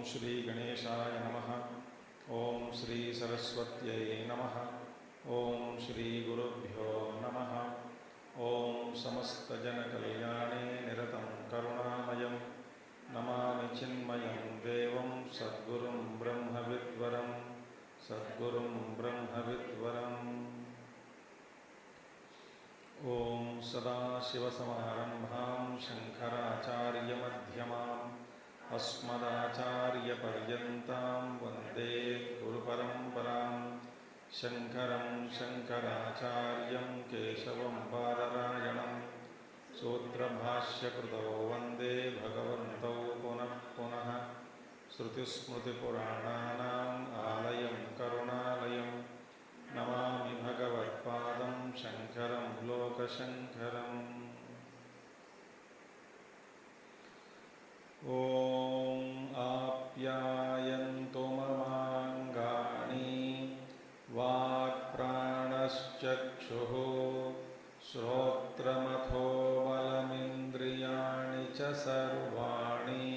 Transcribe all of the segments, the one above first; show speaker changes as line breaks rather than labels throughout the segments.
श्री गणेशाय नमः। ओम श्री सरस्वत्यै नमः। ओम श्री गुरुभ्यो नमः। ओम समस्तजनकल्याणे निरतं करुणामयं नमामि चिन्मयं देवं सद्गुरुं ब्रह्मविद्वरं सद्गुरुं ब्रह्मविद्वरम्। ओम सदाशिवसमारम्भां शङ्कराचार्यमध्यमाम् अस्मदाचार्यपर्यन्तां वन्दे गुरुपरम्परां। शङ्करं शङ्कराचार्यं केशवं बादरायणं सूत्रभाष्यकृतौ वन्दे भगवन्तौ पुनः पुनः। श्रुतिस्मृतिपुराणानाम् आलयं करुणालयं नमामि भगवत्पादं शङ्करं लोकशङ्करम्। ॐ आप्यायन्तु ममाङ्गानि वाक्प्राणश्चक्षुः श्रोत्रमथो बलमिन्द्रियाणि च सर्वाणि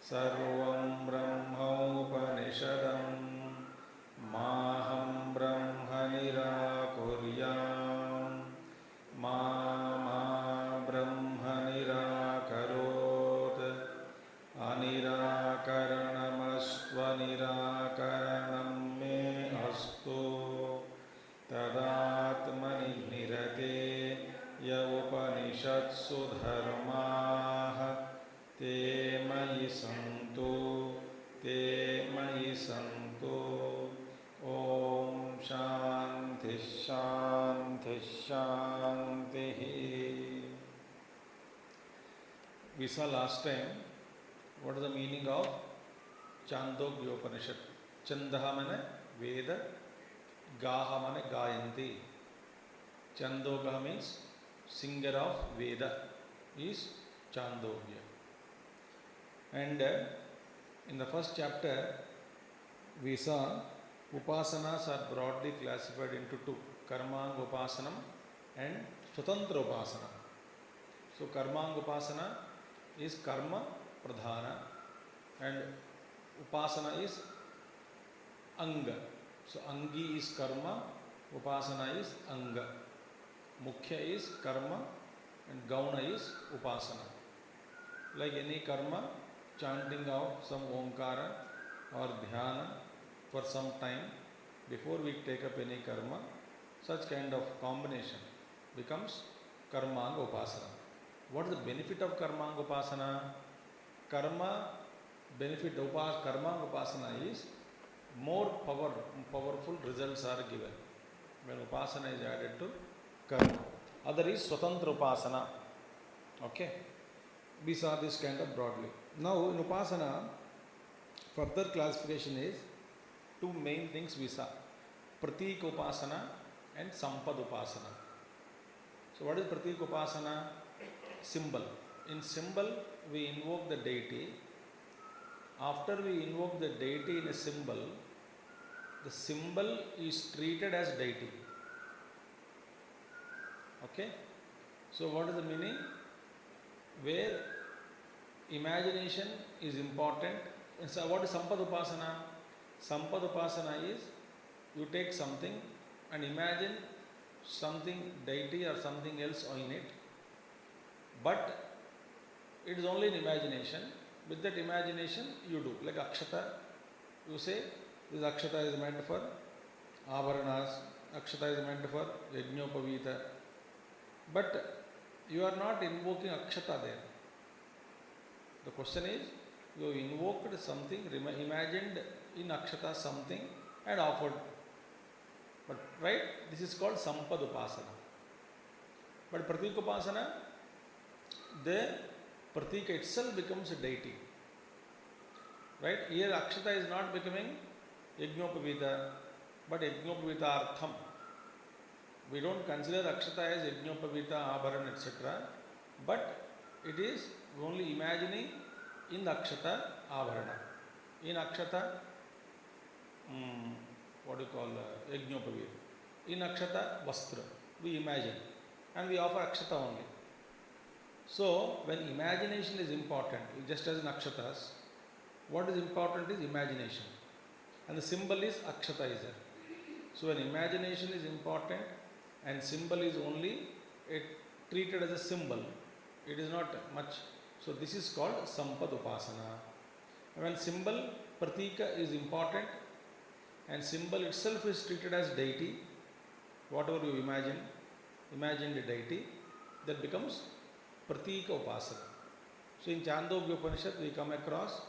सर्वं ब्रह्मोपनिषदं माहं ब्रह्म निराकुर्याम् मा ब्रह्म निराकरोत् अनिराकरणमस्त्वनिराकरणं मे अस्तु तदात्मनि निरते य उपनिषत्सु धर्माः ते मयि सन्तु ते मयि सन्तु। ओम शांति शांति शांति। We saw last time what is the meaning of Chandogya Upanishad. Chandaha mane Veda, Gaha mane Gayanti. Chandogya means singer of Veda is Chandogya. And in the first chapter we saw Upasanas are broadly classified into two, Karmanga Upasanam and Swatantra Upasana. So Karmanga Upasana is Karma Pradhana and Upasana is Anga. So Angi is Karma, Upasana is Anga. Mukhya is Karma and Gauna is Upasana. Like any karma, chanting of some Omkara or Dhyana for some time before we take up any karma, such kind of combination becomes Karmanga Upasana. What is the benefit of Karmanga Upasana? Karma benefit of Karmanga Upasana is more powerful results are given when Upasana is added to Karma. Other is Swatantra Upasana. Okay, we saw this kind of broadly. Now in Upasana, further classification is two main things we saw, Pratik Upasana and Sampad Upasana. So what is Pratik Upasana? Symbol. In symbol we invoke the deity. After we invoke the deity in a symbol, the symbol is treated as deity. Okay? So what is the meaning? Where imagination is important. So what is Sampad Upasana? Sampad Upasana is you take something and imagine something deity or something else in it, but it is only in imagination. With that imagination you do, like Akshata, you say this Akshata is meant for Abharanas, Akshata is meant for Yajnopavita, but you are not invoking Akshata there. The question is, you invoked something, imagined in Akshata something and offered. But right, this is called Sampad Upasana. But Pratik Upasana, the Pratika itself becomes a deity. Right? Here Akshata is not becoming Yajnopavita, but Yajnopavita Artham. We don't consider Akshata as Yajnopavita, Abharan, etc. But it is only imagining in the Akshata Abharana. In Akshata, what do you call Yajnopavita? In Akshata Vastra, we imagine and we offer Akshata only. So when imagination is important, just as in Akshatas, what is important is imagination. And the symbol is akshatizer. So when imagination is important and symbol is only treated as a symbol, it is not much. So this is called Sampad Upasana. When symbol, pratika is important and symbol itself is treated as deity, whatever you imagine the deity, that becomes pratika upasana. So in Chandogya Upanishad we come across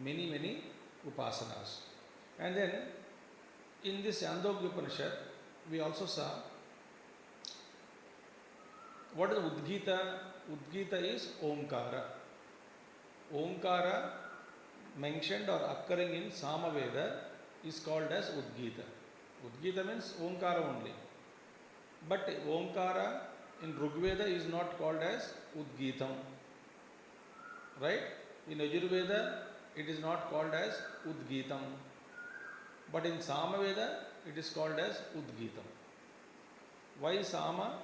many upasanas. And then in this Chandogya Upanishad we also saw what is Udgita. Udgita is Omkara. Omkara mentioned or occurring in Samaveda is called as Udgita. Udgita means Omkara only. But Omkara in Rigveda is not called as Udgitam. Right? In Yajurveda it is not called as Udgitam. But in Samaveda it is called as Udgitam. Why Sama?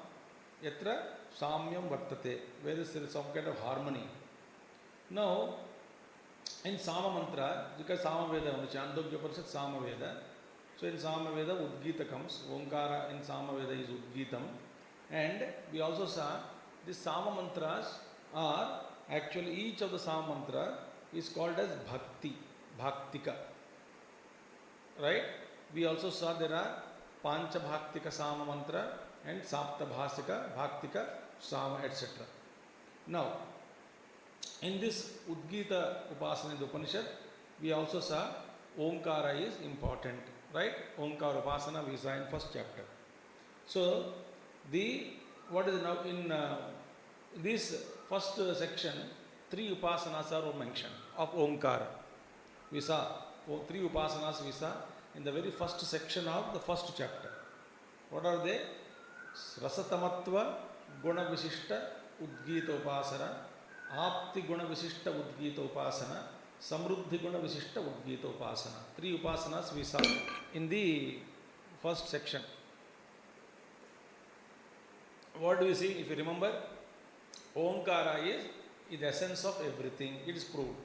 Yatra Samyam Vartate. Where is there some kind of harmony. Now, in Sama Mantra, because Samaveda, Chandogya Upanishad Samaveda, so in Samaveda Udgita comes, Omkara in Samaveda is Udgitam. And we also saw these Sama Mantras are actually each of the Sama Mantra is called as Bhakti, Bhaktika. Right? We also saw there are Pancha Bhaktika Sama Mantra and Sapta Bhasika, Bhaktika, Sama, etc. Now, in this Udgita Upasana in the Upanishad, we also saw Omkara is important, right? Omkara Upasana we saw in first chapter. So, what is now in this first section, 3 Upasanas are mentioned of Omkara. We saw 3 Upasanas we saw in the very first section of the first chapter. What are they? Rasatamatva Guna Vishishta Udgita Upasana, Apti Guna Vishishta Udgita Upasana, Samruddhi Guna Vishishta Udgita Upasana. 3 Upasanas we saw in the first section. What do we see? If you remember, Omkara is the essence of everything. It is proved.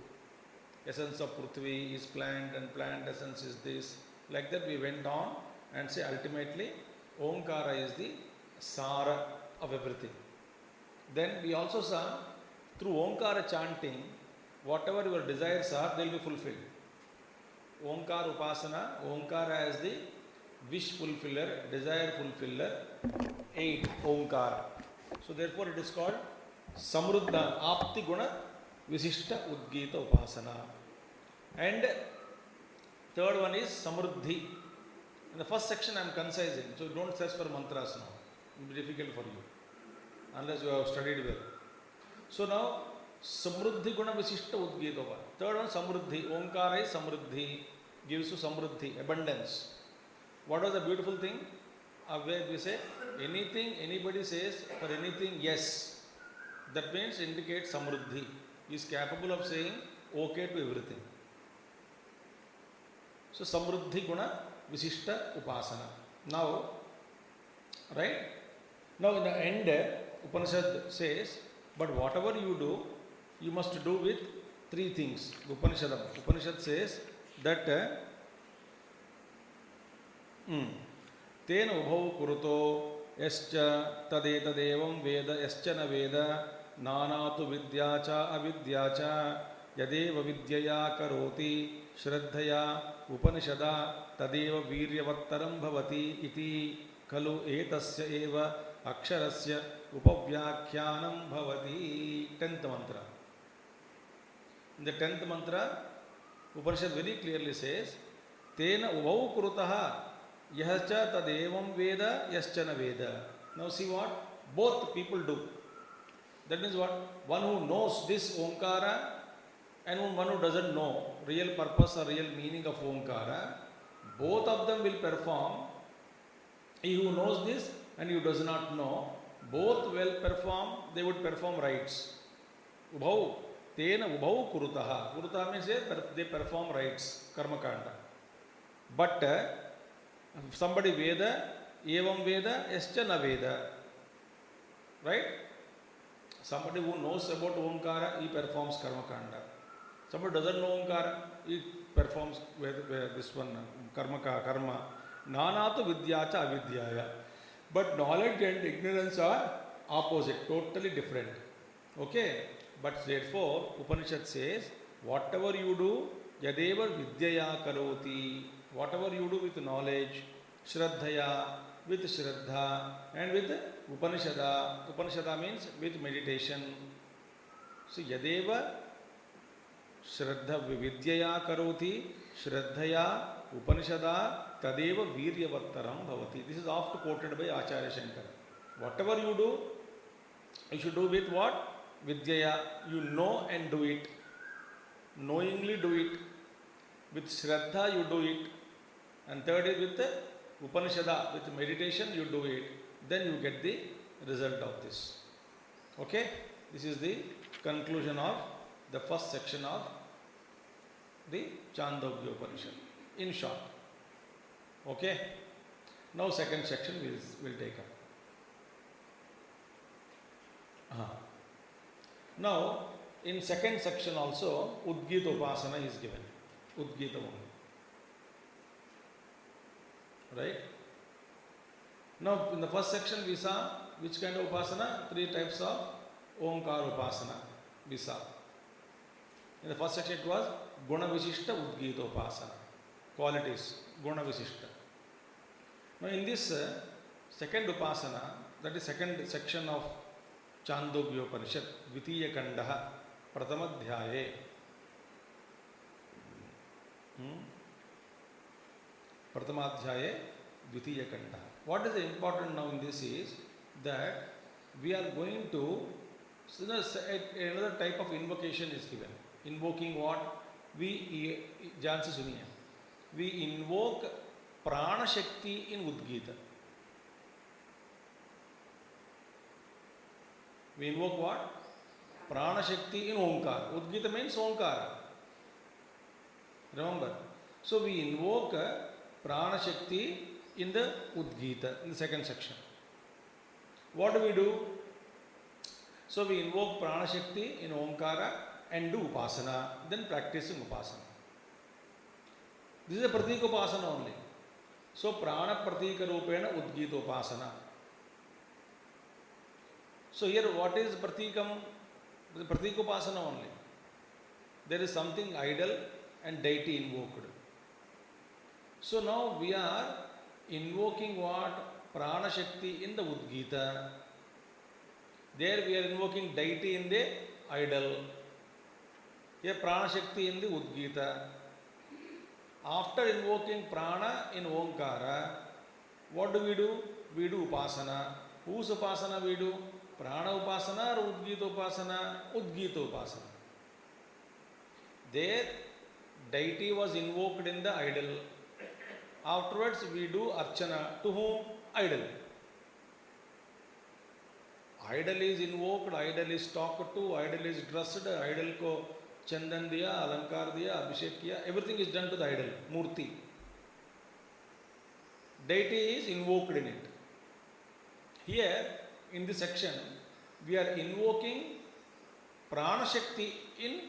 Essence of Prithvi is plant and plant essence is this. Like that we went on and say ultimately Omkara is the Sara of everything. Then we also saw through Omkara chanting, whatever your desires are, they will be fulfilled. Omkara Upasana, Omkara as the wish fulfiller, desire fulfiller, 8 Omkara. So therefore it is called Samruddha Apti Guna Visishta Udgita Upasana. And third one is Samruddhi. In the first section I am concising, so don't search for mantras now. It will be difficult for you unless you have studied well. So now Samruddhi Guna Visishta Udgita Upasana. Third one Samruddhi. Omkara is Samruddhi, gives you Samruddhi, abundance. What was the beautiful thing? Where we say anything anybody says for anything yes, that means indicates Samruddhi. He is capable of saying okay to everything. So Samruddhi Guna Visishta Upasana. Now, right? Now in the end, Upanishad says, but whatever you do, you must do with 3 things. Upanishad says that Tena ubhau kuruto yascha tadetadevam veda yascha na veda nanatu vidyacha avidyacha yadeva vidyaya karoti shraddhaya upanishada tadeva viryavattaram bhavati iti kalu etasya eva aksharasya upavyakhyanam bhavati. 10th mantra. In the 10th mantra, Upanishad very clearly says, Tena ubhau kurutaha yascha tadevam veda yascha na veda. Now see what? Both people do. That means what? One who knows this Omkara and one who doesn't know real purpose or real meaning of Omkara, both of them will perform. He who knows this and who does not know, both will perform, they would perform rites. Ubhau, tena ubhau kurutaha. Kurutaha means they perform rites, karma kanda. But somebody Veda, evam Veda, yascha na Veda. Right? Somebody who knows about Omkara, he performs karma kanda. Somebody doesn't know Omkara, he performs with this one karma. Nanatu vidyacha avidyaya. But knowledge and ignorance are opposite, totally different. Okay? But therefore, Upanishad says, whatever you do, yadeva vidyaya karoti, whatever you do with knowledge, shraddhaya, with shraddha, and with Upanishada. Upanishada means with meditation. So, yadeva Shraddha vidyaya karoti, Shraddhaya Upanishada Tadeva Viryavattaram Bhavati. This is oft quoted by Acharya Shankara. Whatever you do, you should do with what? Vidyaya. You know and do it. Knowingly do it. With Shraddha you do it. And third is with Upanishada, with meditation you do it. Then you get the result of this. Okay? This is the conclusion of the first section of the Chandogya Upanishad, in short. Okay? Now second section we'll take up. Now, in second section also, Udgita Upasana is given. Udgita only. Right? Now, in the first section we saw which kind of Upasana? 3 types of Omkara Upasana we saw. In the first section it was Guna Visishta Udgita Upasana. Qualities, Guna Visishta. Now in this second Upasana, that is second section of Chandogya Upanishad, Dvitiya Kandaha, Pratama Dhyaye. Pratama Dhyaye, Dvitiya Kandaha. What is important now in this is that we are going to, another type of invocation is given. Invoking what? We invoke Prana Shakti in Udgita. We invoke what? Prana Shakti in Omkara. Udgita means Omkara. Remember? So we invoke Prana Shakti in the Udgita, in the second section. What do we do? So we invoke Prana Shakti in Omkara and do Upasana, then practicing Upasana. This is a Pratika Upasana only. So Prana Pratika Rupena Udgita Upasana. So here what is Pratikam? The Pratika Upasana only. There is something idol and deity invoked. So now we are invoking what? Prana Shakti in the Udgita. There we are invoking deity in the idol. Here Prana Shakti in the Udgita. After invoking Prana in Omkara, what do? We do Upasana. Whose Upasana we do? Prana Upasana or Udgita Upasana? Udgita Upasana. There deity was invoked in the idol. Afterwards we do Archana. To whom? Idol. Idol is invoked, idol is talked to, idol is dressed, idol ko chandan diya, alankar diya, abhishek kiya, everything is done to the idol, murti. Deity is invoked in it. Here, in this section, we are invoking Prana Shakti in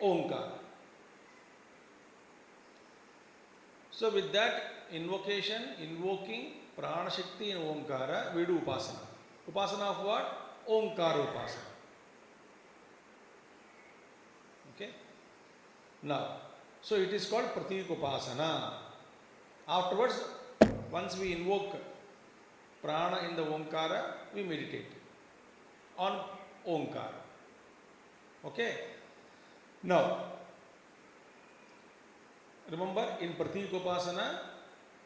Omkara. So with that invocation, invoking Prana Shakti in Omkara, we do Upasana. Upasana of what? Omkara Upasana. Okay? Now, so it is called Pratika Upasana. Afterwards, once we invoke Prana in the Omkara, we meditate on Omkara. Okay? Now, remember in Pratika Upasana,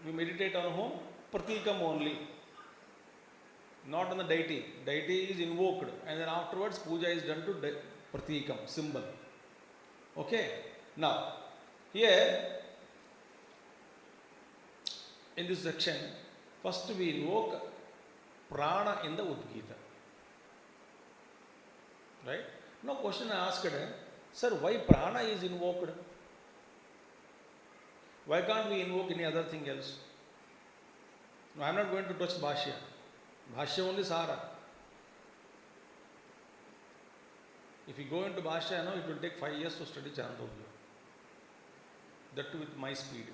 we meditate on whom? Pratikam only. Not on the deity. Deity is invoked and then afterwards puja is done to Pratikam, symbol. Okay? Now, here in this section, first we invoke Prana in the Udgita. Right? Now question I asked, sir, why Prana is invoked? Why can't we invoke any other thing else? No, I am not going to touch Bhashya. Bhashya only Sara. If you go into Bhashya, it will take 5 years to study Chandogya. That too with my speed.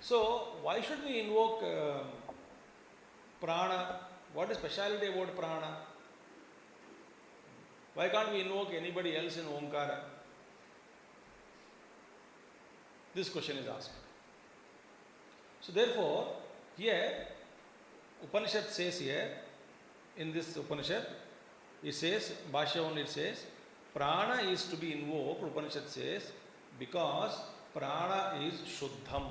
So, why should we invoke prana? What is speciality about prana? Why can't we invoke anybody else in Omkara? This question is asked. So therefore, here, Upanishad says here, in this Upanishad, it says, Bhashya only it says, prana is to be invoked, Upanishad says, because prana is Shuddham.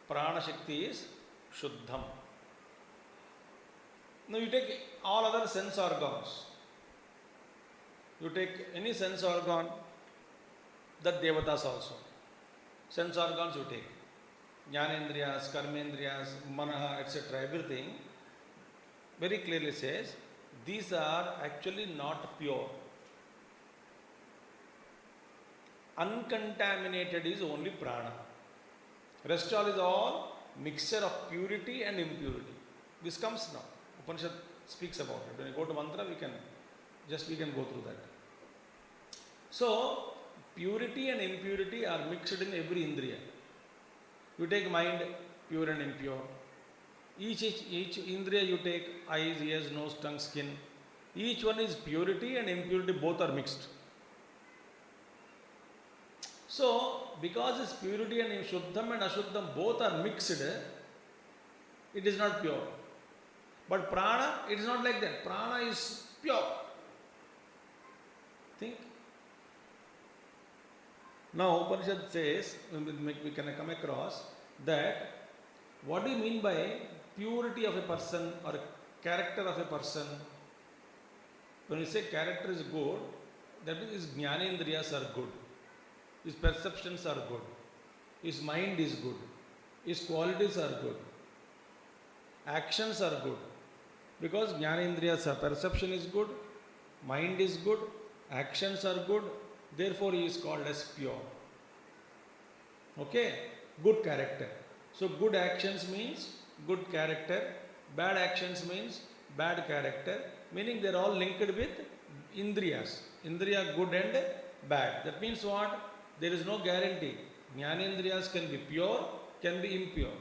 Prana Shakti is Shuddham. Now you take all other sense organs. You take any sense organ, that Devatas also. Sense organs you take. Jnanendriyas, Karmendriyas, Manaha, etc. Everything very clearly says these are actually not pure. Uncontaminated is only prana. Rest all is all mixture of purity and impurity. This comes now. Upanishad speaks about it. When you go to mantra, we can go through that. So, purity and impurity are mixed in every indriya. You take mind, pure and impure. Each indriya you take, eyes, ears, nose, tongue, skin. Each one is purity and impurity, both are mixed. So, because this purity and Shuddham and Ashuddham both are mixed, it is not pure. But prana, it is not like that. Prana is pure. Think. Now, Upanishad says, we can come across that what do you mean by purity of a person or character of a person? When we say character is good, that means his jnanendriyas are good, his perceptions are good, his mind is good, his qualities are good, actions are good. Because jnanendriyas are, perception is good, mind is good, actions are good, therefore he is called as pure. Okay? Good character. So good actions means good character, bad actions means bad character, meaning they are all linked with indriyas. Indriya good and bad. That means what? There is no guarantee. Jnanendriyas can be pure, can be impure.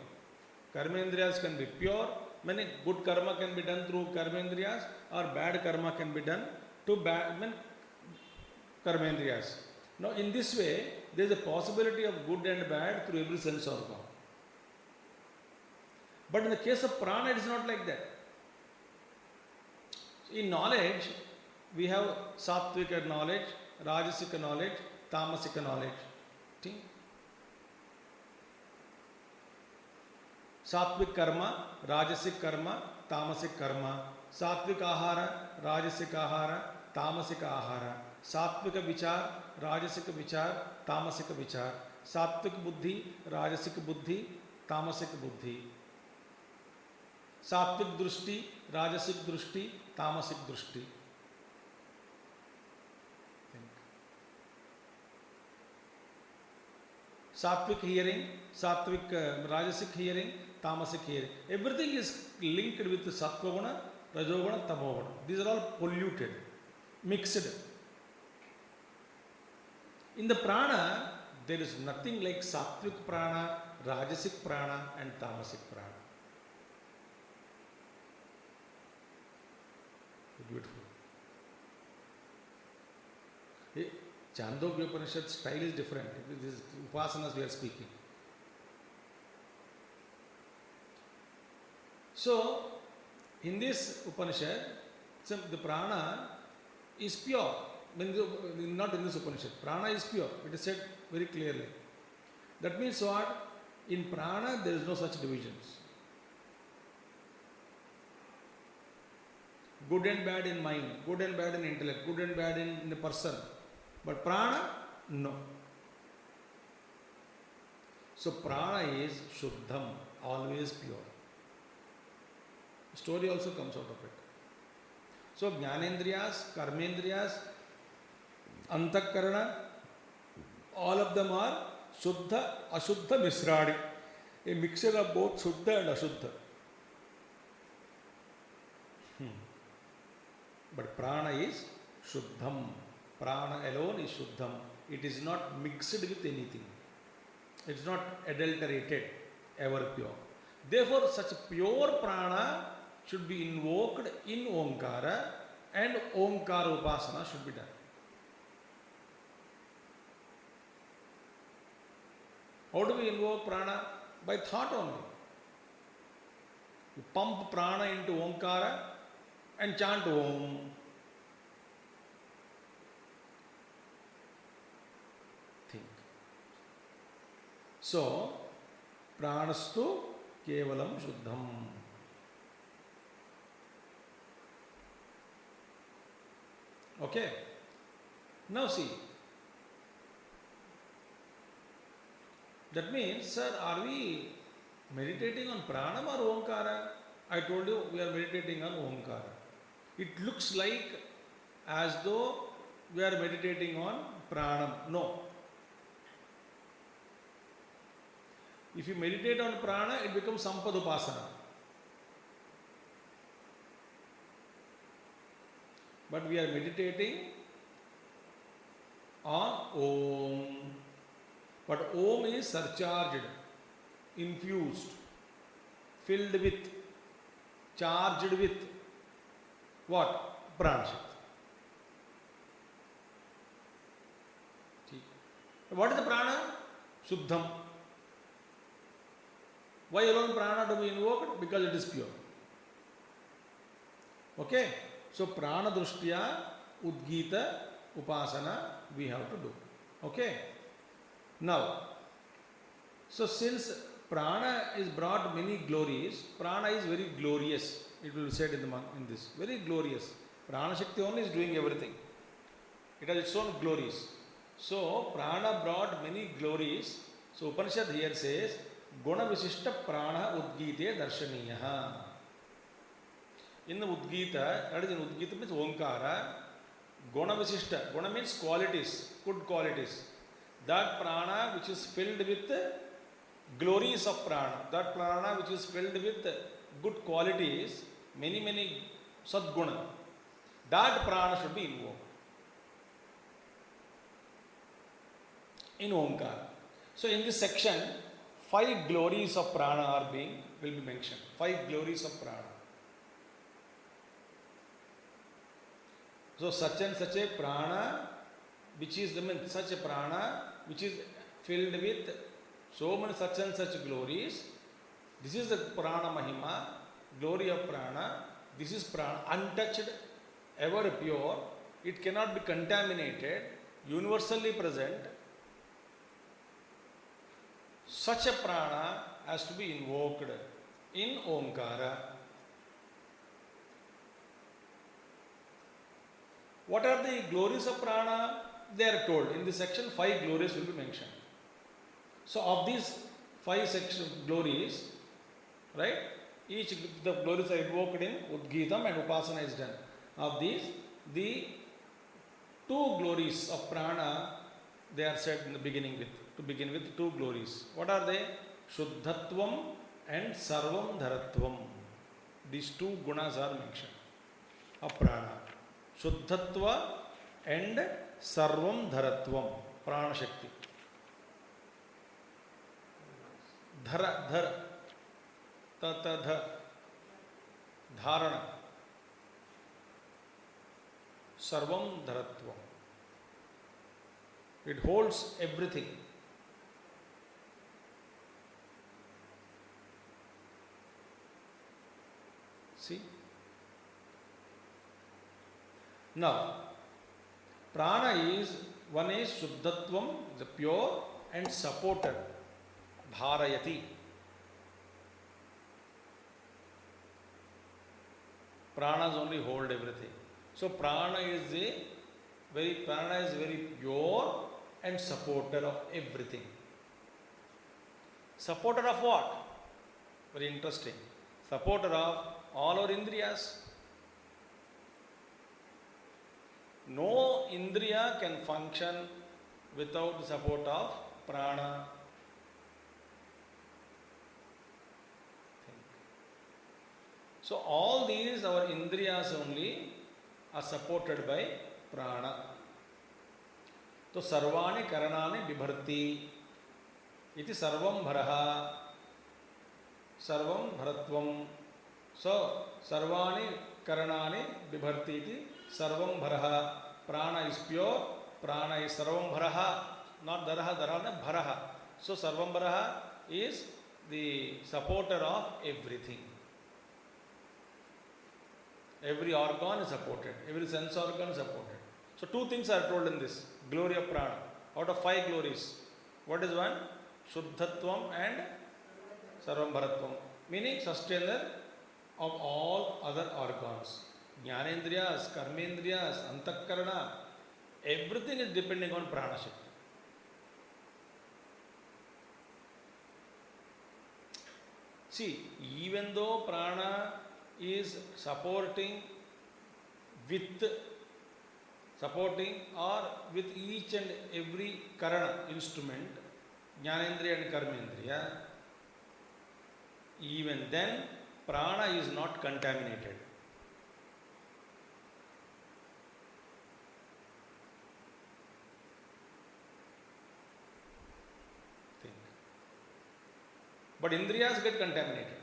Karmendriyas can be pure, meaning good karma can be done through karmendriyas, or bad karma can be done to bad karmendriyas. Now in this way, there is a possibility of good and bad through every sense organ. But in the case of prana, it is not like that. In knowledge, we have sattvika knowledge, rajasika knowledge, tamasika knowledge. See? Sattvik karma, rajasik karma, tamasik karma. Sattvik ahara, rajasik ahara, tamasika ahara. Sattvika vichar, rajasika vichar, tamasika vichar. Sattvik buddhi, rajasik buddhi, tamasik buddhi. Sattvik drushti, rajasik drushti, tamasik drushti. Sattvik hearing, sattvik rajasic hearing, tamasic hearing. Everything is linked with the sattvaguna, rajoguna, tamoguna. These are all polluted, mixed. In the prana, there is nothing like sattvik prana, rajasic prana and tamasic prana. Beautiful. Chandogya Upanishad style is different. This is upasanas we are speaking. So, in this Upanishad, the prana is pure. Not in this Upanishad. Prana is pure. It is said very clearly. That means what? In prana, there is no such divisions. Good and bad in mind, good and bad in intellect, good and bad in the person. But prana, no. So prana is Shuddham, always pure. Story also comes out of it. So Jnanendriyas, Karmendriyas, Antakarana, all of them are Shuddha, Ashuddha Misradi. A mixture of both Shuddha and Ashuddha. But prana is Shuddham. Prana alone is Shuddham. It is not mixed with anything. It is not adulterated, ever pure. Therefore, such pure prana should be invoked in Omkara, and Omkara Upasana should be done. How do we invoke prana? By thought only. You pump prana into Omkara and chant Om. Think. So, pranastu kevalam shuddham. Okay. Now see. That means, sir, are we meditating on pranam or omkara? I told you we are meditating on omkara. It looks like as though we are meditating on pranam. No. If you meditate on prana, it becomes sampadupasana. But we are meditating on Om. But Om is surcharged, infused, filled with, charged with what? Prana Shakti. What is the prana? Shuddham. Why alone prana to be invoked? Because it is pure. Okay? So prana drushtya udgita upasana we have to do. Okay? Now, so since prana is brought many glories, prana is very glorious. It will be said in this. Very glorious. Prana Shakti only is doing everything. It has its own glories. So, prana brought many glories. So, Upanishad here says, Guna Visishta Prana Udgite Darshaniyaha. In the Udgita, that is in Udgita means Omkara, Guna Visishta. Guna means qualities, good qualities. That prana which is filled with glories of prana, that prana which is filled with good qualities, many sadguna, that prana should be invoked in Omkara. So in this section, 5 glories of prana will be mentioned. 5 glories of prana. So such and such a prana, which is such a prana which is filled with so many such and such glories. This is the prana mahima, glory of prana. This is prana, untouched, ever pure. It cannot be contaminated, universally present. Such a prana has to be invoked in Omkara. What are the glories of prana? They are told. In this section, 5 glories will be mentioned. So, of these 5 glories, right, each the glories are invoked in Udgitam and Upasana is done. Of these, the 2 glories of prana, they are said in the beginning with. To begin with, 2 glories. What are they? Shuddhatvam and Sarvam Dharatvam. These 2 gunas are mentioned of prana. Shuddhatva and Sarvam Dharatvam. Prana Shakti. Dhara. Tata. Dharana. Sarvam Dharatvam. It holds everything. See? Now, prana is, one is Shuddhatvam, the pure, and supporter, Dharayati. Pranas only hold everything. So, prana is very pure and supporter of everything. Supporter of what? Very interesting. Supporter of all our indriyas. No indriya can function without the support of prana. So all these our indriyas only are supported by prana. तो सर्वाणि करणानि बिभर्ति इति सर्वं भरः सर्वं भरत्वं. So सर्वाणि करणानि बिभर्ति इति सर्वं भरः. Prana is pure, prana is sarvam bharaha, not daraha, daraha, bharaha. So sarvam bharaha is the supporter of everything. Every organ is supported, every sense organ is supported. So two things are told in this glory of prana. Out of 5 glories, what is one? Shuddhatvam and sarvam bharatvam, meaning sustainer of all other organs. Jnanendriyas, karmendriyas, antakarana, everything is depending on prana shakti. See, even though prana is supporting or with each and every karana instrument, Jnanendriya and Karmendriya, even then prana is not contaminated. Think. But Indriyas get contaminated.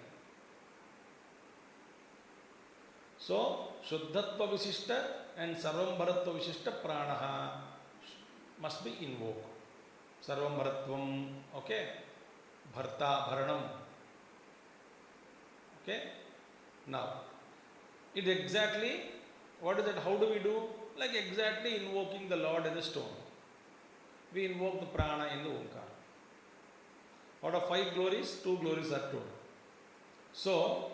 So, Shuddhatva Visishta and Sarvam Bharatva Visishta Pranaha must be invoked. Sarvam Bharatvam, okay? Bharta, Bharanam. Okay? Now, it exactly, what is it? How do we do? Like exactly invoking the Lord in the stone. We invoke the prana in the Omkara. Out of 5 glories, 2 glories are told. So,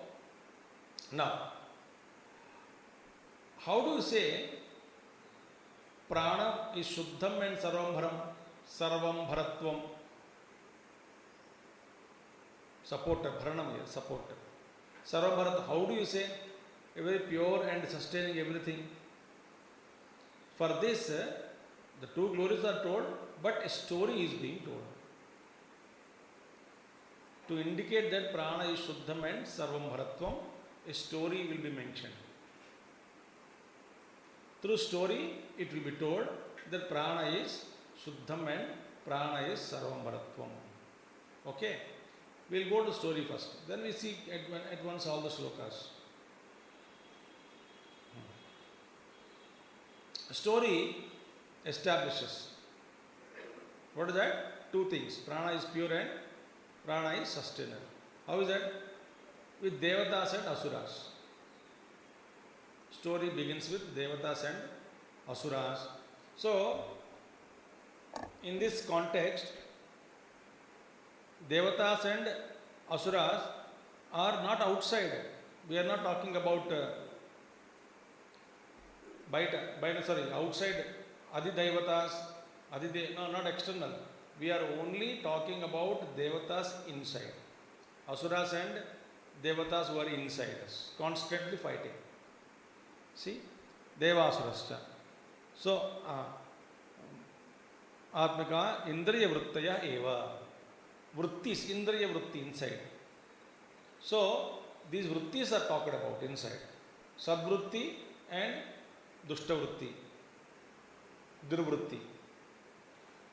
now, how do you say prana is Shuddham and Sarvam Bharatvam? Supporter, Bharanam here, supporter. Sarvam Bharat, how do you say? Very pure and sustaining everything. For this, the 2 glories are told, but a story is being told. To indicate that prana is Shuddham and Sarvam Bharatvam, a story will be mentioned. Through story, it will be told that prana is Shuddham and prana is Sarvam Bharatvam. Okay? We'll go to story first. Then we see at once all the shlokas. Story establishes. What is that? 2 things. Prana is pure and prana is sustainer. How is that? With Devatas and Asuras. Story begins with Devatas and Asuras. So, in this context, Devatas and Asuras are not outside. We are not talking about outside Adidevatas, no, not external. We are only talking about Devatas inside. Asuras and Devatas who are inside us, constantly fighting. See? Devasurascha. So, Atmika Indriya Vrittaya Eva. Vrittis, Indriya Vritti inside. So, these Vrittis are talked about inside. Sadvritti and Dustavritti. Durvritti.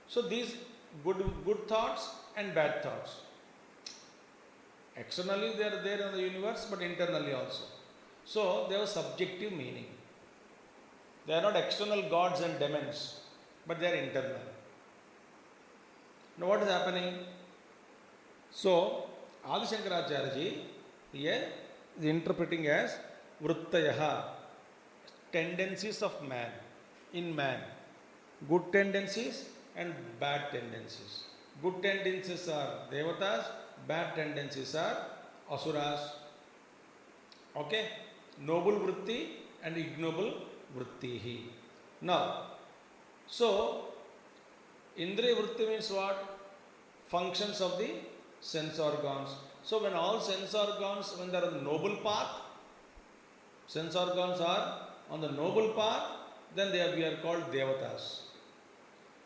So, these good thoughts and bad thoughts. Externally they are there in the universe, but internally also. So, they have subjective meaning. They are not external gods and demons, but they are internal. Now, what is happening? So, Adi Shankaracharya ji here is interpreting as Vrittayaha, tendencies of man, in man. Good tendencies and bad tendencies. Good tendencies are Devatas, bad tendencies are Asuras. Okay? Noble Vritti and ignoble Vrittihi. Now, so, Indriya Vritti means what? Functions of the sense organs. So, when all sense organs, when they are on the noble path, sense organs are on the noble path, then we are called Devatas.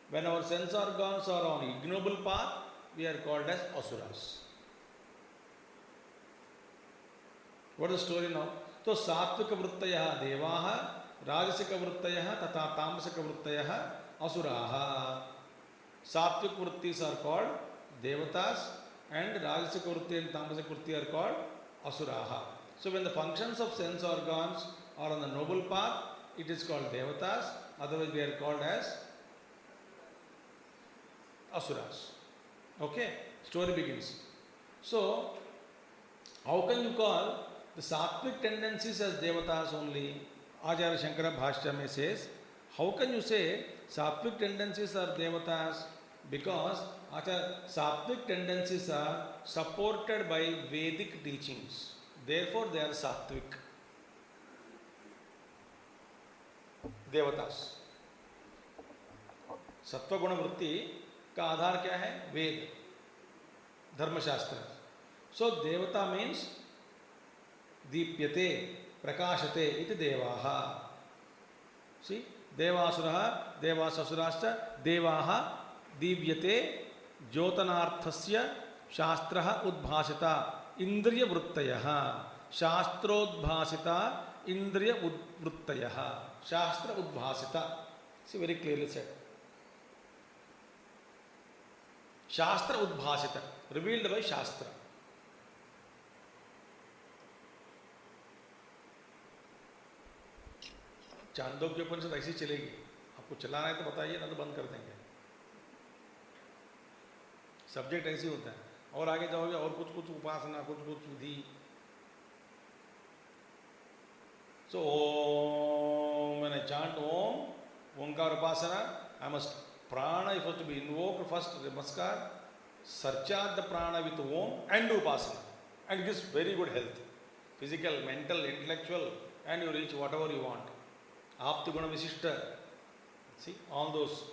When our sense organs are on ignoble path, we are called as Asuras. What is the story now? So सात्विक वृत्तयः देवाः, राजसिक वृत्तयः तथा तामसिक वृत्तयः असुराः. Sattvic vrittis are called devatas and rajasic vritti and tamasic vritti are called asuraha. So when the functions of sense organs are on the noble path, it is called devatas, otherwise they are called as asuras. Okay, story begins. So how can you call the sattvic tendencies as devatas only? Acharya Shankara Bhashyam says, how can you say sattvic tendencies are devatas? Because sattvic tendencies are supported by Vedic teachings. Therefore they are sattvic. देवतास. सत्व गुण वृत्ति का आधार क्या है? वेद, धर्मशास्त्र. सो देवता means दीप्यते, प्रकाशते इति देवाः. सी देवासुरः, देवासुराश्च देवाः दीव्यते ज्योतनार्थस्य शास्त्रः उद्भासिता इंद्रिय वृत्तयः. शास्त्रोद्भासिता इंद्रिय वृत्तयः. शास्त्र उद्भासिता. सी वेरी क्लियरली सेड. शास्त्र उद्भासित, रिवील्ड बाय शास्त्र. चांदोग्य उपनिषद ऐसी चलेगी. आपको चलाना है तो बताइए, ना तो बंद कर देंगे. सब्जेक्ट ऐसी होता है. और आगे जाओगे और कुछ कुछ उपासना, कुछ कुछ विधि. So Om, when I chant Om, Omkar उपासना, I must prana is supposed to be invoked first, namaskar, search out the prana with om and upasana, and it gives very good health, physical, mental, intellectual, and you reach whatever you want. Apti guna visishta, see all those.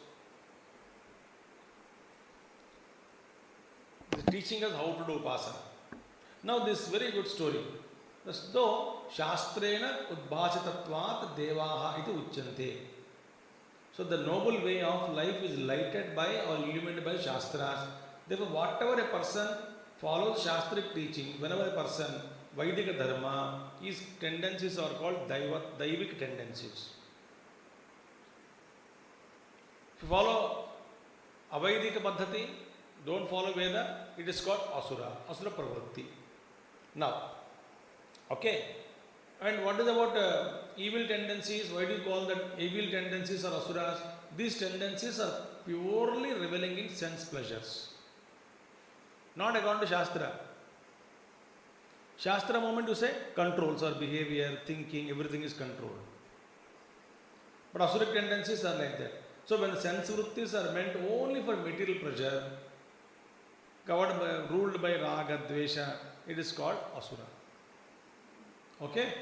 It is teaching us how to do upasana. Now this very good story. Though shastrena udbhasitatvat devaha iti uchyante. So the noble way of life is lighted by or illuminated by Shastras. Therefore, whatever a person follows Shastric teaching, whenever a person, Vaidika Dharma, his tendencies are called Daivic tendencies. If you follow Avaidika Paddhati, don't follow Veda, it is called Asura, Asura Pravritti. Now, okay. And what is about evil tendencies? Why do you call that evil tendencies or asuras? These tendencies are purely reveling in sense pleasures, not according to Shastra. Shastra moment you say controls our behavior, thinking, everything is controlled. But asuric tendencies are like that. So when sense vrittis are meant only for material pleasure, covered by, ruled by raga, dvesha, it is called asura. Okay?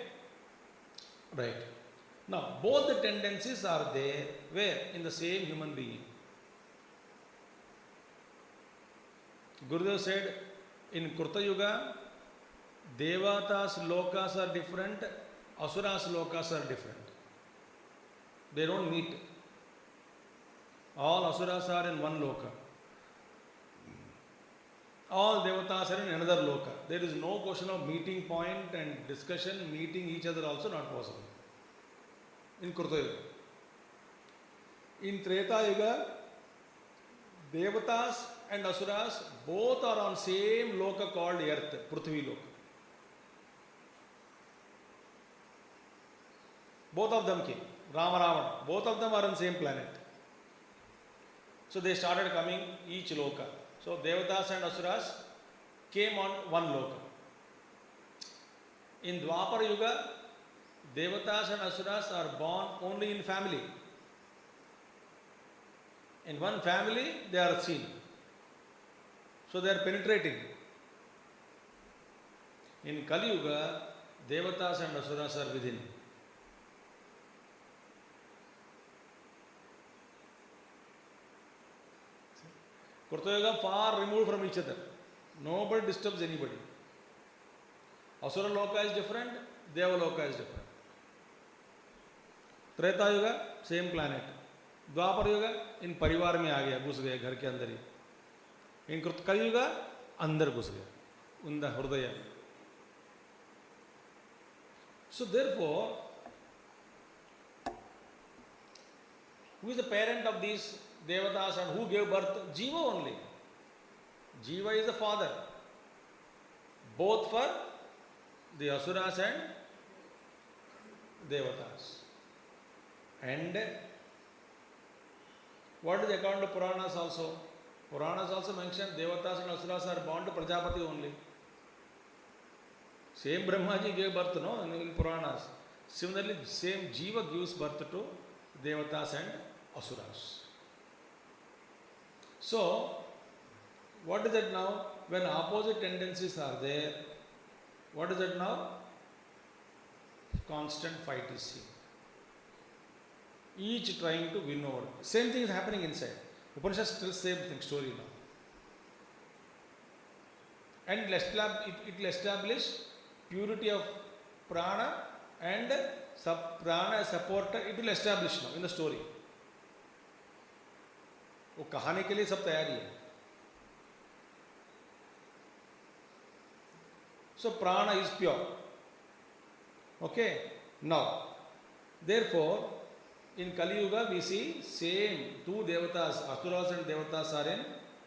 Right. Now, both the tendencies are there, where? In the same human being. Gurudev said, in Kruta Yuga, Devatas lokas are different, Asuras lokas are different. They don't meet. All Asuras are in one loka. All devatas are in another loka. There is no question of meeting point and discussion, meeting each other also not possible. In Kruta Yuga. In Treta Yuga, devatas and asuras both are on same loka called earth, Prithvi loka. Both of them came. Rama Ravana, both of them are on same planet. So they started coming each loka. So devatas and asuras came on one loka. In Dwapara Yuga, devatas and asuras are born only in family. In one family they are seen. So they are penetrating. In Kali Yuga, devatas and asuras are within. Kruta Yuga far removed from each other. Nobody disturbs anybody. Asura Loka is different, Deva Loka is different. Treta Yuga, same planet. Dwapara Yuga, in परिवार में आ गया, घुस गए घर के अंदर ही. In Kali Yuga, अंदर घुस गया, उनका हृदय. So therefore, who is the parent of these devatas and who gave birth? Jiva only. Jiva is the father, both for the asuras and devatas. And what is the account of Puranas also? Puranas also mention devatas and asuras are born to Prajapati only. Same Brahmaji gave birth, no, in Puranas. Similarly, same Jiva gives birth to devatas and asuras. So, what is it now? When opposite tendencies are there, what is it now? Constant fight is seen. Each trying to win over. Same thing is happening inside. Upanishad still same thing, story now. And it will establish purity of prana and prana as supporter. It will establish now in the story. वो कहानी के लिए सब तैयारी है. So prana is pure. Okay. Now, therefore, in Kali Yuga we see same two devatas, asuras and devatas are in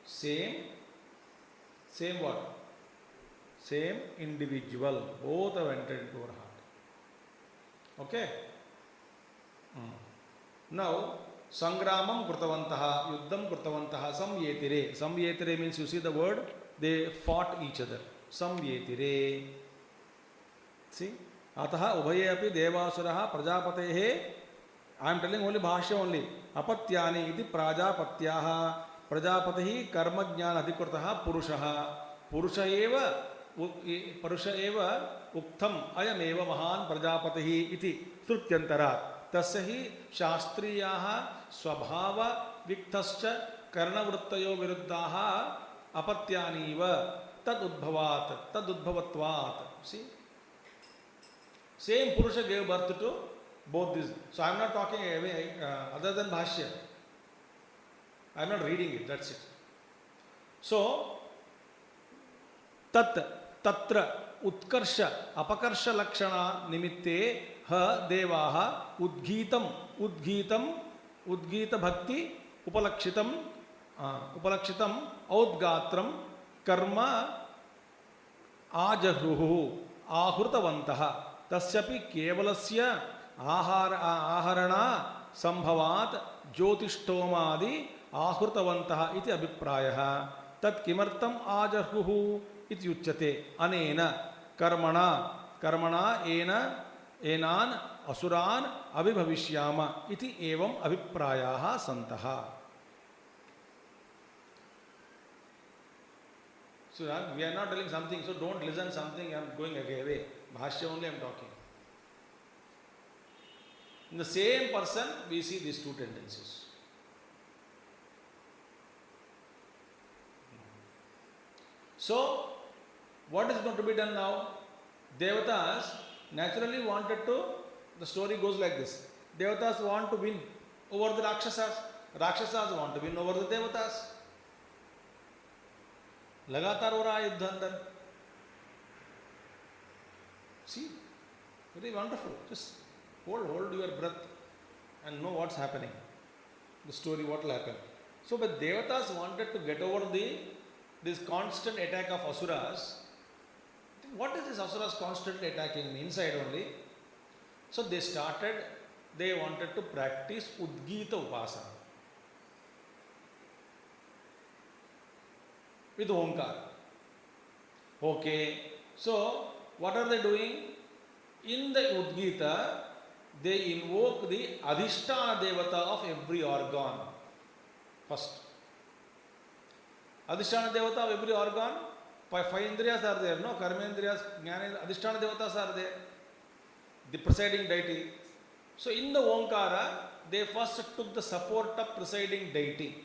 same what? Same individual. Both have entered into our heart. Okay. Now, Sangramam Krutavantaha, Yuddham Krutavantaha, Samyetire. Samyetire means, you see the word, they fought each other. Samyetire. See? Ataha Ubhaye api Devasuraha Prajapatehe. I am telling only Bhashya only. Apatyani iti Prajapatyaha. Prajapatihi Karma Jnana Adhikrutaha Purushaha. Purusha eva uktam ayameva mahan Prajapatihi iti Shrutyantara. Tasya hi shastriyaha swabhava viktascha karnavruttayo viruddhaha apatyaniva tad udbhavatvat. See? Same Purusha gave birth to both these. So I am not talking other than Bhashya. I am not reading it, that's it. So, tatra utkarsha apakarsha lakshana nimitte ha devaha udgita bhakti upalakshitam audgatram karma ajahruhu ahurtavantaha tasyapi kevalasya aharana sambhavat jyotishtomadi ahurtavantaha iti abhiprayah. Tat kimartam ajahruhu iti uchyate anena karmana enan asuran abhibhavishyama iti evam abhiprayaha santaha. So we are not telling something, so don't listen something, I am going away. Bhashya only I am talking. In the same person, we see these two tendencies. So, what is going to be done now? Devatas naturally wanted to, the story goes like this. Devatas want to win over the Rakshasas. Rakshasas want to win over the Devatas. लगातार हो रहा है युद्ध अंदर. See, very wonderful. Just hold your breath and know what's happening. The story, what will happen. So, but Devatas wanted to get over this constant attack of Asuras. What is this Asuras constantly attacking me? Inside only. So, they wanted to practice Udgita Upasana with Omkar. Okay. So, what are they doing? In the Udgita, they invoke the Adhisthana Devata of every organ. First. Adhisthana Devata of every organ. 5 Indriyas are there, no? Karmendriyas, Jnana, Adhisthana Devatas are there. The presiding deity. So in the Omkara, they first took the support of presiding deity.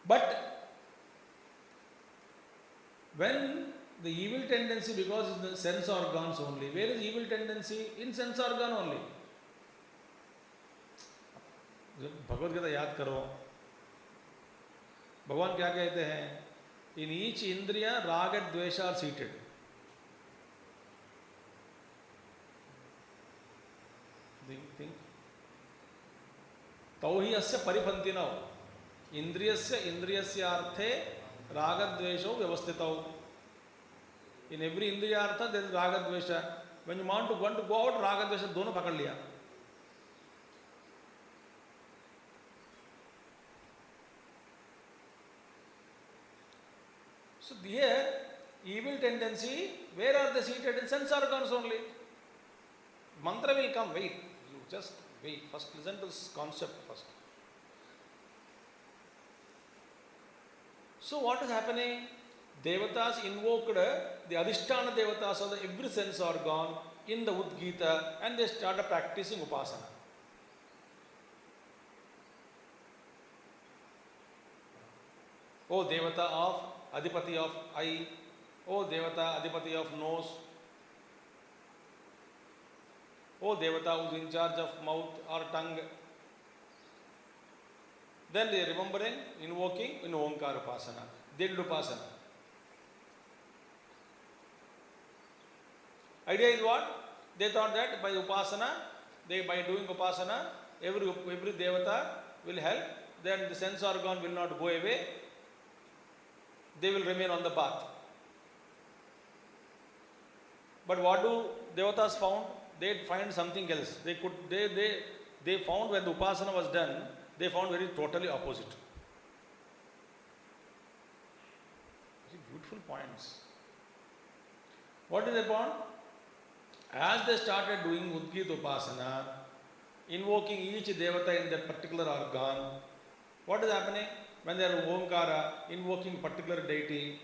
But when the evil tendency, because it's the sense organs only, where is evil tendency? In sense organ only. Bhagavad Gita याद करो. भगवान क्या कहते हैं? In each इंद्रिया राग and द्वेष are seated. Think तौ ही अस्य परिपन्थिनौ. इंद्रियस्य इंद्रियस्यार्थे रागद्वेषौ व्यवस्थितौ. In every indriyartha there is raga dvesha. When you want to go out, raga dvesha दोनों पकड़ लिया. So here evil tendency, where are they seated? In sense organs only. Mantra will come. Wait, you just wait. First listen to this concept first. So what is happening? Devatas invoked the Adhisthana Devatas of every sense organ in the Udgita, and they started practicing Upasana. O Devata of Adhipati of eye, O Devata Adhipati of nose, O Devata who is in charge of mouth or tongue. Then they are remembering, invoking in Omkara Upasana. They did Upasana. Idea is what? They thought that by Upasana, by doing Upasana, every Devata will help. Then the sense organ will not go away. They will remain on the path. But what do Devatas found? They find something else. They found when the Upasana was done, they found very totally opposite. Very beautiful points. What is the point? As they started doing Udgita Upasana, invoking each Devata in that particular organ, what is happening? When they are Omkara, invoking particular deity,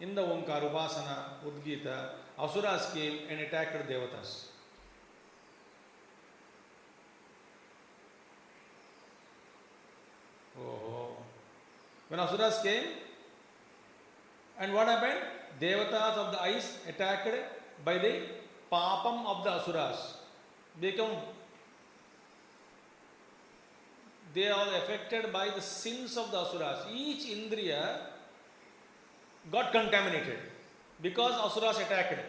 in the Omkara Upasana, Udgita, Asuras came and attacked Devatas. Oh. When Asuras came, and what happened? Devatas of the eyes attacked by the Papam of the Asuras. They are affected by the sins of the Asuras. Each Indriya got contaminated because Asuras attacked.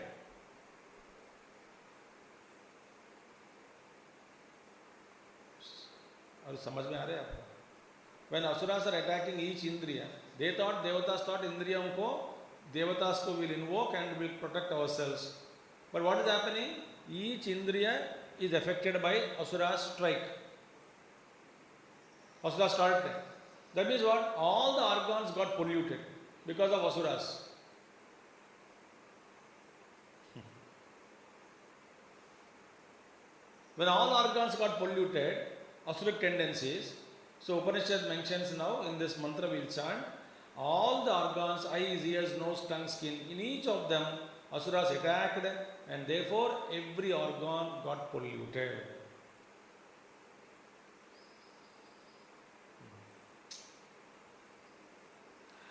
और समझ में आ रहे हैं आपको? When Asuras are attacking each Indriya, Devatas thought Indriyam ko, Devatas ko will invoke and will protect ourselves. But what is happening? Each Indriya is affected by Asura's strike. Asura started. That means what? All the organs got polluted because of Asuras. When all organs got polluted, Asuric tendencies, so Upanishad mentions now in this mantra we'll chant, all the organs, eyes, ears, nose, tongue, skin, in each of them, Asuras attacked, and therefore every organ got polluted.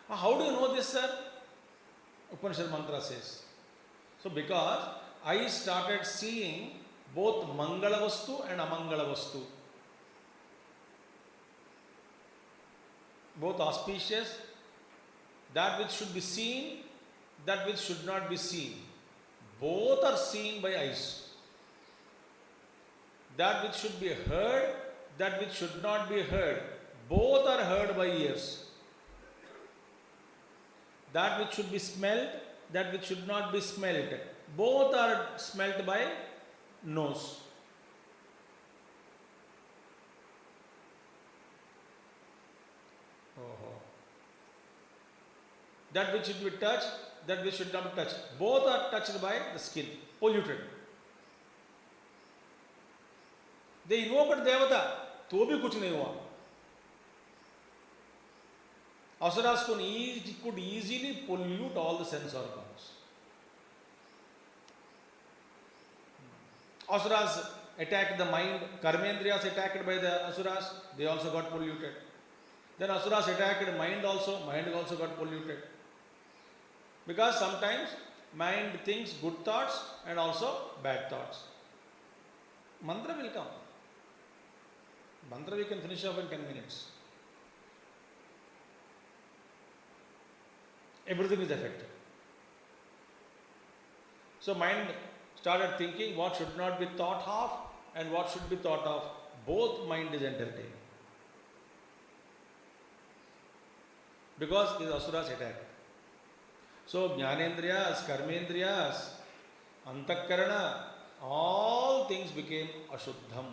How do you know this, sir? Upanishad mantra says. So because I started seeing both Mangala Vastu and Amangala Vastu. Both auspicious, that which should be seen, that which should not be seen. Both are seen by eyes. That which should be heard, that which should not be heard. Both are heard by ears. That which should be smelled, that which should not be smelled. Both are smelled by nose. That which should be touched, that which should not be touched. Both are touched by the skin, polluted. They invoked Devata, तो भी कुछ नहीं हुआ. Asuras could easily pollute all the sense organs. Asuras attacked the mind. Karmendriyas attacked by the Asuras, they also got polluted. Then Asuras attacked mind also got polluted. Because sometimes mind thinks good thoughts and also bad thoughts. Mantra will come. Mantra we can finish off in 10 minutes. everything is affected. So mind started thinking what should not be thought of and what should be thought of. Both mind is entertaining. Because these asuras attack. So jnanendriyas, karmendriyas, antakarana, all things became ashuddham.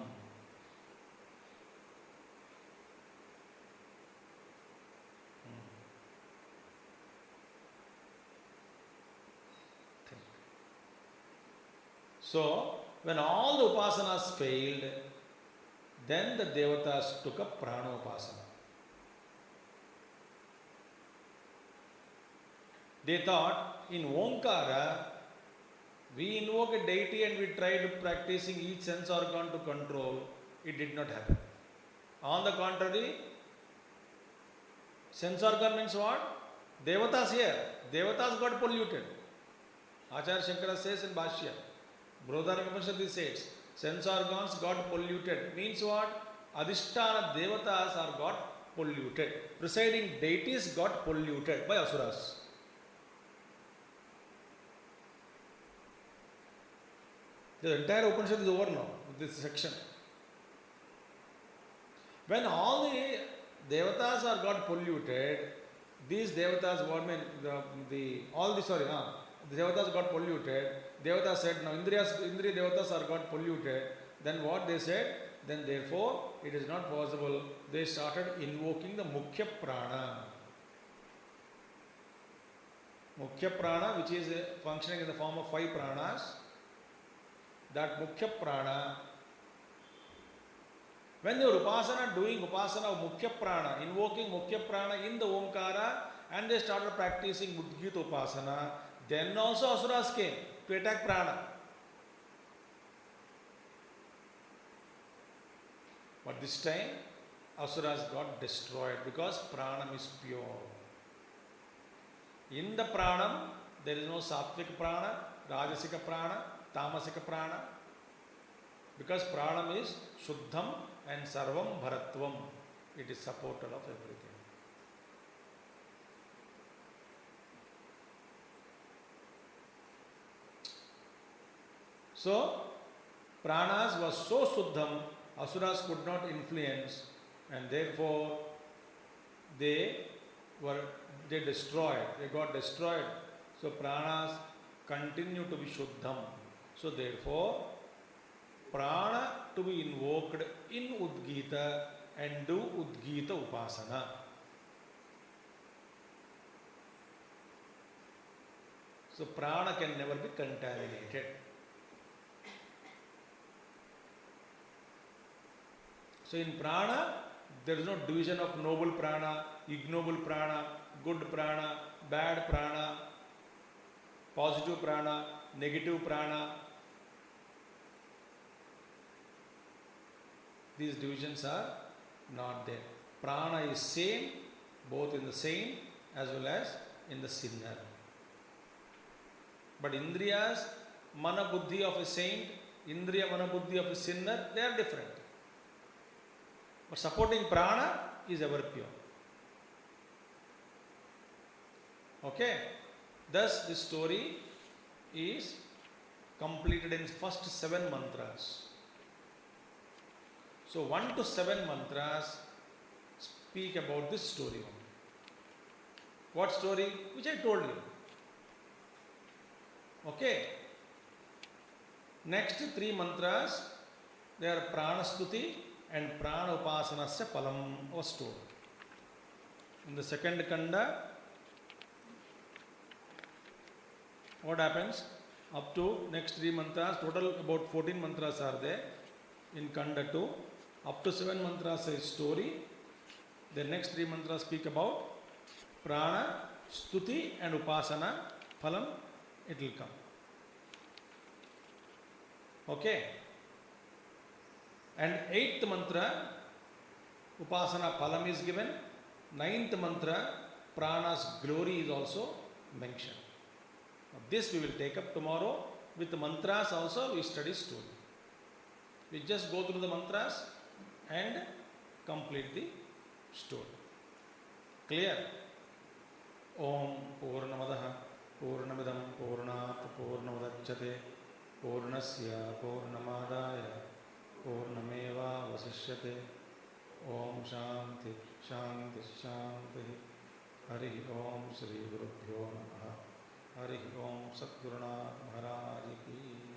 So, when all the upasanas failed, then the devatas took up prana upasana. They thought, in Omkara, we invoke a deity and we tried practicing each sense organ to control. It did not happen. On the contrary, sense organ means what? Devatas here. Devatas got polluted. Acharya Shankara says in Bhashya, Brihadaranyaka Upanishad says, sense organs got polluted. Means what? Adhisthana devatas are got polluted. Presiding deities got polluted by asuras. The entire Upanishad is over now with this section. When all the devatas are got polluted, these devatas, what mean the devatas got polluted. Devatas said, now Indriya devatas are got polluted. Then what they said? Then therefore it is not possible. They started invoking the Mukhya Prana. Mukhya Prana, which is functioning in the form of 5 pranas. That Mukhya Prana, when they were doing upasana of Mukhya Prana, invoking Mukhya Prana in the Omkara, and they started practicing Udgita Upasana, then also asuras came to attack prana. But this time, asuras got destroyed because pranam is pure. In the pranam, there is no sattvic prana, rajasika prana, tamasika prana. Because pranam is shuddham and sarvam bharatvam. It is supporter of everything. So, pranas was so shuddham, asuras could not influence, and therefore they destroyed, they got destroyed. So, pranas continue to be shuddham. So, therefore, prana to be invoked in Udgita and do Udgita Upasana. So, prana can never be contaminated. So in prana, there is no division of noble prana, ignoble prana, good prana, bad prana, positive prana, negative prana. These divisions are not there. Prana is same, both in the saint as well as in the sinner. But indriyas, mana buddhi of a saint, indriya mana buddhi of a sinner, they are different. But supporting prana is ever pure. Okay? Thus, this story is completed in first 7 mantras. So, 1 to 7 mantras speak about this story. What story? Which I told you. Okay? Next 3 mantras, they are prana stuti and prana upasanasya palam or story. In the second kanda, what happens? Up to next 3 mantras, total about 14 mantras are there in kanda 2. Up to 7 mantras is story. The next 3 mantras speak about prana, stuti and upasana, phalam, it will come. Okay? And 8th mantra, upasana phalam is given. 9th mantra, prana's glory is also mentioned. This we will take up tomorrow. With the mantras also we study story. We just go through the mantras and complete the story. Clear? ओम पूर्णमदः पूर्णमिदं पूर्णात् पूर्णमुदच्यते पूर्णस्य पूर्णमादाय पूर्णमेवावशिष्यते। ओम शांति शांति शांति। हरि ओम श्री गुरुभ्यो नमः। हरि ओम सद्गुरुनाथ महाराज की